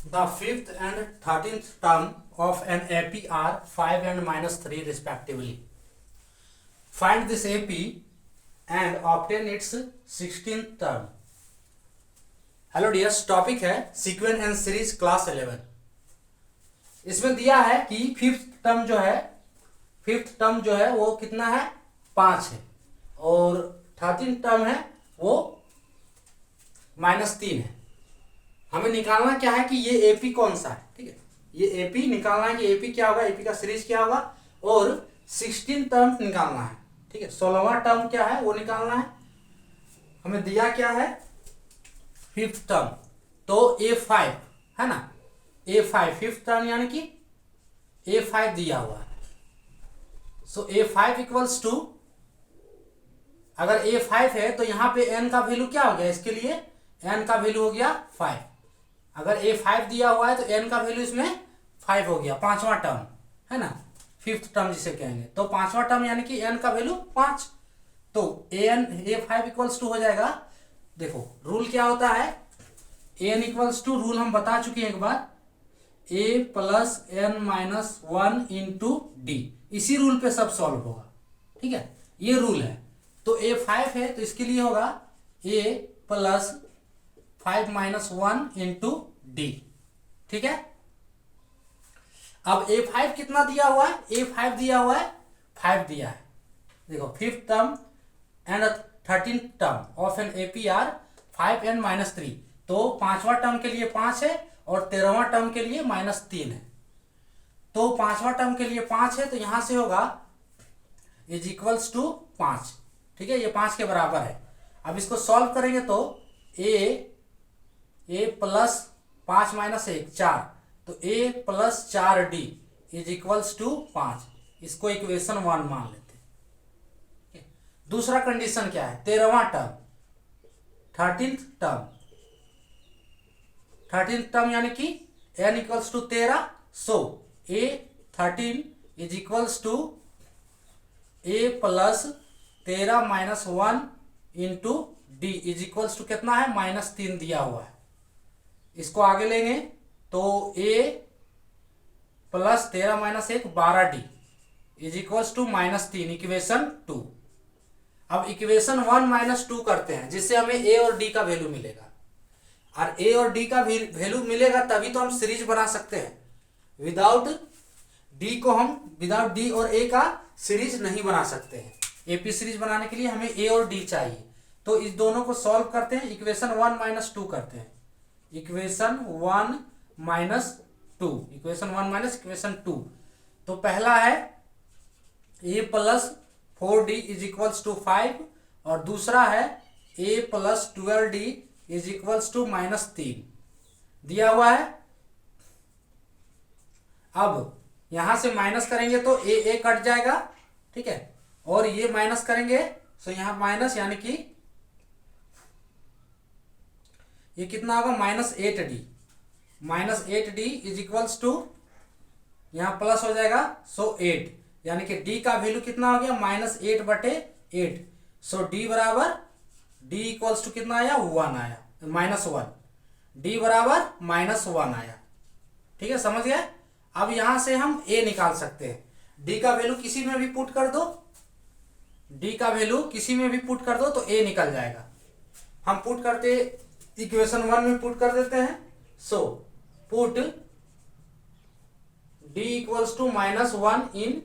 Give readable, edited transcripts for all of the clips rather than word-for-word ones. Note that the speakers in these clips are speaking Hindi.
The fifth and 13th term of an AP are 5 and -3 respectively. Find this AP and obtain its 16th term. Hello dears, topic है सीक्वेंस एंड सीरीज क्लास 11। इसमें दिया है कि फिफ्थ टर्म जो है वो कितना है, 5 है, और 13 टर्म है वो -3 है। हमें निकालना क्या है कि ये एपी कौन सा है। ठीक है, ये एपी निकालना है कि एपी क्या होगा, एपी का सीरीज क्या होगा, और 16 टर्म निकालना है। ठीक है, 16वां टर्म क्या है वो निकालना है। हमें दिया क्या है, फिफ्थ टर्म, तो A5 है ना, A5 फिफ्थ टर्म यानी कि A5 दिया हुआ है। सो A5 इक्वल्स टू, अगर A5 है तो यहाँ पे n का वैल्यू क्या हो गया, इसके लिए n का वैल्यू हो गया 5। अगर A5 दिया हुआ है तो n का वैल्यू इसमें 5 हो गया, पांचवा टर्म है ना, फिफ्थ टर्म जिसे कहेंगे। तो पांचवा टर्म यानी कि n का वैल्यू 5, तो A5 इक्वल्स टू हो जाएगा। देखो रूल क्या होता है, n इक्वल्स टू, रूल हम बता चुके हैं एक बार, a plus n minus 1 into D. इसी रूल पे सब सॉल्व होगा। ठीक है, ये रूल है। तो A5 है तो इसके लिए होगा a plus 5 minus 1 into D. ठीक है, अब A5 कितना दिया हुआ है, A5 दिया हुआ है 5 दिया है। देखो fifth term and 13th term of an APR 5 and -3, तो पांचवा टर्म के लिए 5 है और 13वां टर्म के लिए -3 है। तो पांचवा टर्म के लिए 5 है तो यहां से होगा इज इक्वल्स टू 5। ठीक है, ये 5 के बराबर है। अब इसको सॉल्व करेंगे तो a प्लस 5 माइनस 1 4, तो a plus 4d is equals to 5। इसको इक्वेशन 1 मान लेते हैं। दूसरा कंडीशन क्या है, 13वां टर्म, 13th टर्म यानी कि n equals to 13, so a 13 is equals to a plus 13 minus 1 into d is equals to कितना है, -3 दिया हुआ है। इसको आगे लेंगे तो a plus 13 minus 1 12d is equals to -3, equation 2। अब इक्वेशन 1 माइनस 2 करते हैं जिससे हमें a और d का वैल्यू मिलेगा, और a और d का वैल्यू मिलेगा तभी तो हम सीरीज बना सकते हैं। विदाउट d और a का सीरीज नहीं बना सकते हैं। एपी सीरीज बनाने के लिए हमें a और d चाहिए। तो इस दोनों को सॉल्व करते हैं, इक्वेशन 1 माइनस 2 करते हैं। Equation 1 minus equation 2। तो पहला है a plus 4d is equals to 5, और दूसरा है a plus 12d is equals to -3 दिया हुआ है। अब यहां से माइनस करेंगे तो a कट जाएगा। ठीक है, और ये माइनस करेंगे तो यहां माइनस, यानी कि ये कितना होगा, -8d इज इक्वल्स टू, यहां प्लस हो जाएगा, सो 8, यानी कि d का वैल्यू कितना हो गया, -8/8। सो d बराबर, d इक्वल्स टू कितना आया, 1 आया, -1, d बराबर -1 आया। ठीक है, समझ गए। अब यहां से हम a निकाल सकते हैं। d का वैल्यू किसी में भी पुट कर दो, तो a निकल जाएगा। हम पुट करते, इक्वेशन 1 में पुट कर देते हैं। So put d equals to -1 in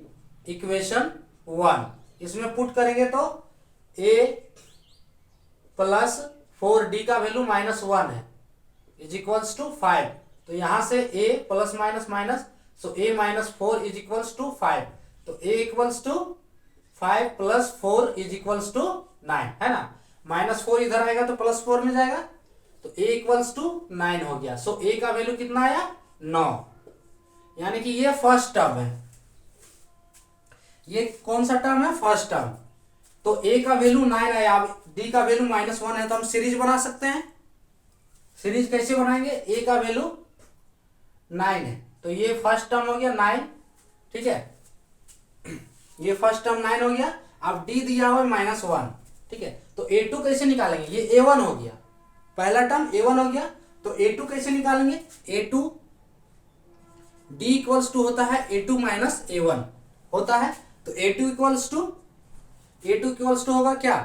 equation 1, इसमें पुट करेंगे तो a प्लस 4d का वैल्यू -1 है इज इक्वल्स टू 5। तो यहां से a plus minus, so a minus 4 is equals to 5। तो a equals to 5 plus 4 is equals to 9, है ना। -4 इधर आएगा तो +4 में जाएगा, तो a इक्वल्स टू 9 हो गया। सो a का वैल्यू कितना आया, 9, यानी कि ये फर्स्ट टर्म है। ये कौन सा टर्म है, फर्स्ट टर्म। तो a का वैल्यू 9 आया। अब d का वैल्यू -1 है तो हम सीरीज बना सकते हैं। सीरीज कैसे बनाएंगे, a का वैल्यू 9 है तो ये फर्स्ट टर्म हो गया 9। ठीक है, ये फर्स्ट टर्म 9 हो गया। अब d दिया हुआ है -1। ठीक है, तो a2 कैसे निकालेंगे, ये a1 हो गया, पहला टर्म a1 हो गया, तो A2 कैसे निकालेंगे? A2 D इक्वल्स टू होता है A2 माइनस A1 होता है। तो A2 इक्वल्स टू होगा क्या?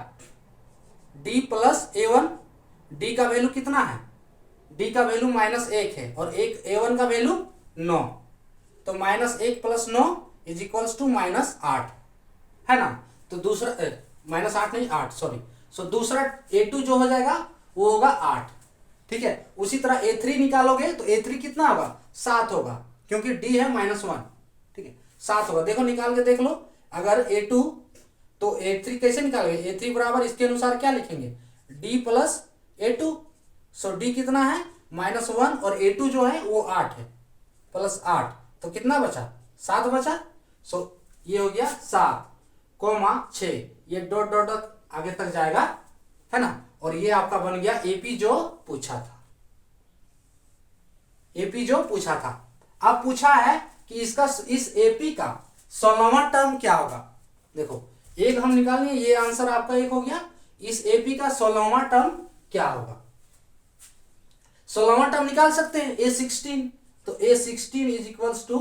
D plus A1। D का वैल्यू कितना है? D का वैल्यू -1 है और एक A1 का वैल्यू 9। तो -1 प्लस 9 इज इक्वल्स टू -8 है ना। तो दूसरा -8 नहीं 8 सॉरी। सो दूसरा A2 जो हो जाएगा वो होगा 8। ठीक है। उसी तरह A3 निकालोगे तो A3 कितना होगा? 7 होगा क्योंकि D है -1। ठीक है 7 होगा। देखो निकाल के देख लो। अगर A2 तो A3 कैसे निकालोगे? A3 बराबर इसके अनुसार क्या लिखेंगे? D plus A2। सो D कितना है? -1 और A2 जो है वो 8 है प्लस 8 तो कितना बचा? 7 बचा। सो ये हो गया 7 कोमा 6। ये डॉट डॉट डॉट आगे तक जाएगा है ना। और ये आपका बन गया एपी जो पूछा था। एपी जो पूछा था। अब पूछा है कि इसका इस एपी का 16वां टर्म क्या होगा? देखो एक हम निकाल लिए, ये आंसर आपका एक हो गया। इस एपी का 16वां टर्म क्या होगा? 16वां टर्म निकाल सकते हैं A16। तो A16 is equals to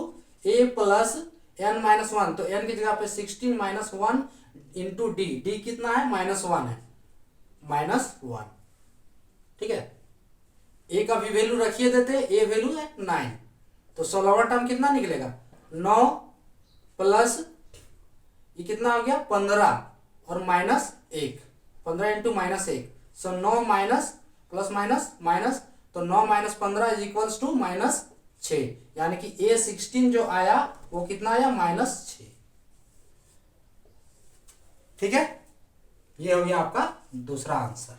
A plus n minus 1। तो n की जगह पे 16 माइनस 1 इंटू डी। डी कितना है? -1 है। -1 ठीक है। ए का भी वैल्यू रखिए देते। ए वैल्यू है 9। तो 16वां टर्म कितना निकलेगा? 9 प्लस ये कितना हो गया? 15 और -1। 15 इंटू -1। सो 9 माइनस प्लस माइनस माइनस। तो 9 माइनस 15 इज इक्वल्स टू -6। यानी कि A16 जो आया वो कितना आया? -6। ठीक है। ये हो गया आपका दूसरा आंसर।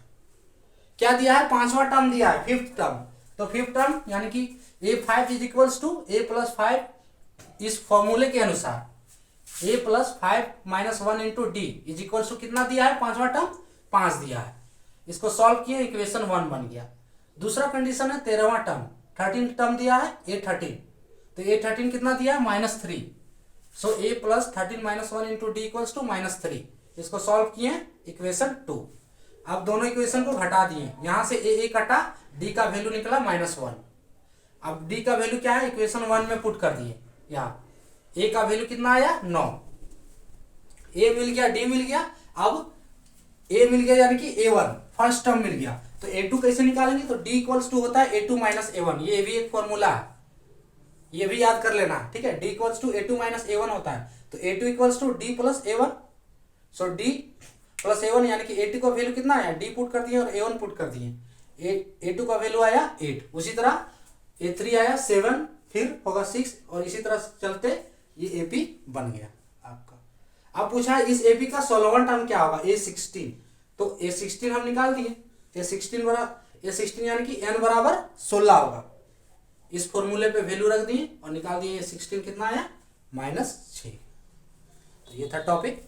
क्या दिया है? 5वां टर्म दिया है, 5th टर्म। तो 5th टर्म यानी कि A5 is equals to A plus 5 इस फॉर्मूले के अनुसार A plus 5 minus 1 into d is equals to कितना दिया है? 5वां टर्म 5 दिया है। इसको सॉल्व किए, इक्वेशन 1 बन गया। दूसरा कंडीशन है 13वां टर्म। 13th टर्म दिया है A13। तो A13 कितना दिया है? -3। So A plus 13 minus 1 into d equals to -3। इसको सॉल्व किए, इक्वेशन 2। अब दोनों इक्वेशन को घटा दिए, यहां से ए कटा, डी का वैल्यू निकला -1। अब डी का वैल्यू क्या है? इक्वेशन 1 में पुट कर दिए। यहाँ ए का वैल्यू कितना आया? 9। ए मिल गया, डी मिल गया। अब ए मिल गया यानी कि A1 फर्स्ट टर्म मिल गया। तो A2 कैसे निकालेंगे? तो D इक्वल्स टू होता है A2 माइनस A1। ये भी एक फॉर्मूला है, ये भी याद कर लेना। ठीक है। D equals to A2 minus A1 होता है। तो A2 equals to D plus A1। So D plus A1 यानी कि A2 का वैल्यू कितना आया? D पुट कर दिए और A1 पुट कर दिए। A2 का वैल्यू आया 8। उसी तरह A3 आया 7, फिर होगा 6 और इसी तरह चलते ये AP बन गया आपका। अब पूछा है इस AP का 16वां टर्म क्या होगा? A16। तो A16 हम निकाल दिए। A16 यानी कि n बराबर 16 होगा। इस फॉर्मूले पे वैल्यू रख दिए और निकाल दिए। A16 कितना आया? -6। तो ये था टॉपिक।